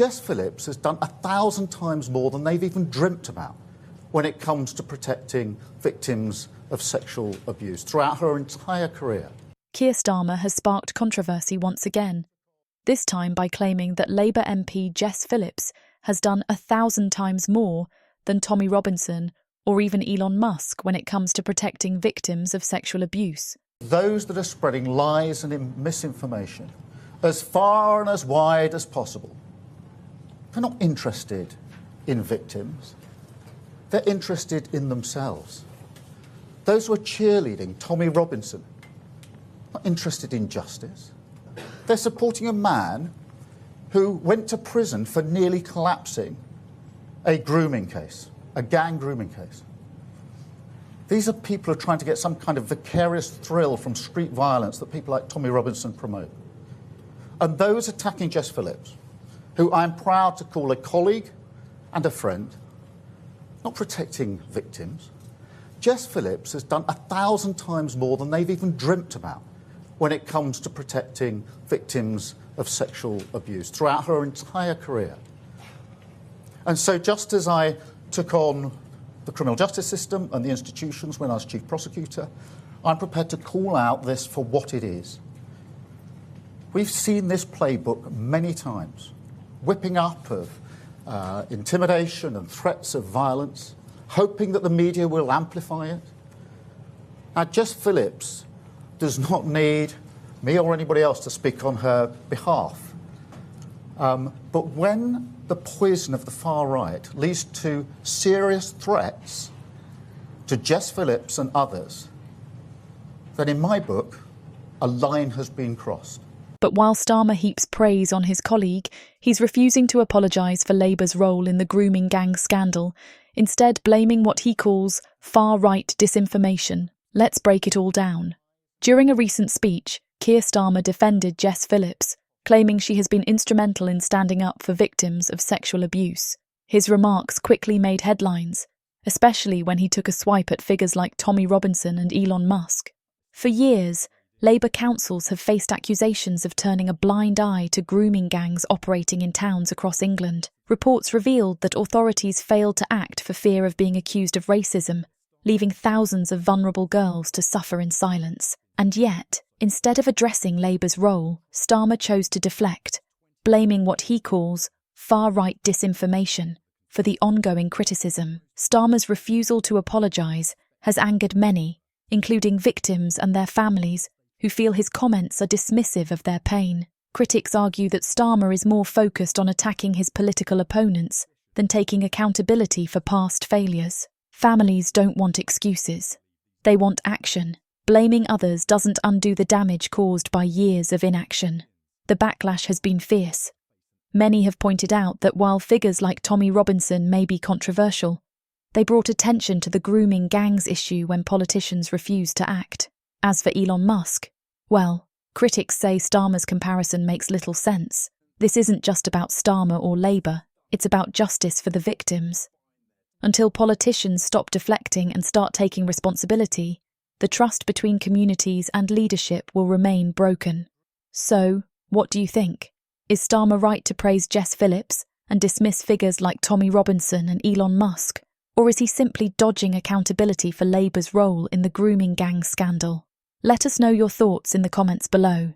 Jess Phillips has done 1,000 times more than they've even dreamt about when it comes to protecting victims of sexual abuse throughout her entire career. Keir Starmer has sparked controversy once again, this time by claiming that Labour MP Jess Phillips has done 1,000 times more than Tommy Robinson or even Elon Musk when it comes to protecting victims of sexual abuse. Those that are spreading lies and misinformation as far and as wide as possible, they're not interested in victims. They're interested in themselves. Those who are cheerleading Tommy Robinson, not interested in justice. They're supporting a man who went to prison for nearly collapsing a grooming case, a gang grooming case. These are people who are trying to get some kind of vicarious thrill from street violence that people like Tommy Robinson promote. And those attacking Jess Phillips, who I'm proud to call a colleague and a friend, not protecting victims. Jess Phillips has done 1,000 times more than they've even dreamt about when it comes to protecting victims of sexual abuse throughout her entire career. And so just as I took on the criminal justice system and the institutions when I was chief prosecutor, I'm prepared to call out this for what it is. We've seen this playbook many times, whipping up of intimidation and threats of violence, hoping that the media will amplify it. Now, Jess Phillips does not need me or anybody else to speak on her behalf. But when the poison of the far right leads to serious threats to Jess Phillips and others, then in my book, a line has been crossed. But while Starmer heaps praise on his colleague, he's refusing to apologise for Labour's role in the grooming gang scandal, instead blaming what he calls far-right disinformation. Let's break it all down. During a recent speech, Keir Starmer defended Jess Phillips, claiming she has been instrumental in standing up for victims of sexual abuse. His remarks quickly made headlines, especially when he took a swipe at figures like Tommy Robinson and Elon Musk. For years, Labour councils have faced accusations of turning a blind eye to grooming gangs operating in towns across England. Reports revealed that authorities failed to act for fear of being accused of racism, leaving thousands of vulnerable girls to suffer in silence. And yet, instead of addressing Labour's role, Starmer chose to deflect, blaming what he calls far-right disinformation for the ongoing criticism. Starmer's refusal to apologise has angered many, including victims and their families, who feel his comments are dismissive of their pain. Critics argue that Starmer is more focused on attacking his political opponents than taking accountability for past failures. Families don't want excuses. They want action. Blaming others doesn't undo the damage caused by years of inaction. The backlash has been fierce. Many have pointed out that while figures like Tommy Robinson may be controversial, they brought attention to the grooming gangs issue when politicians refused to act. As for Elon Musk, well, critics say Starmer's comparison makes little sense. This isn't just about Starmer or Labour, it's about justice for the victims. Until politicians stop deflecting and start taking responsibility, the trust between communities and leadership will remain broken. So, what do you think? Is Starmer right to praise Jess Phillips and dismiss figures like Tommy Robinson and Elon Musk? Or is he simply dodging accountability for Labour's role in the grooming gang scandal? Let us know your thoughts in the comments below.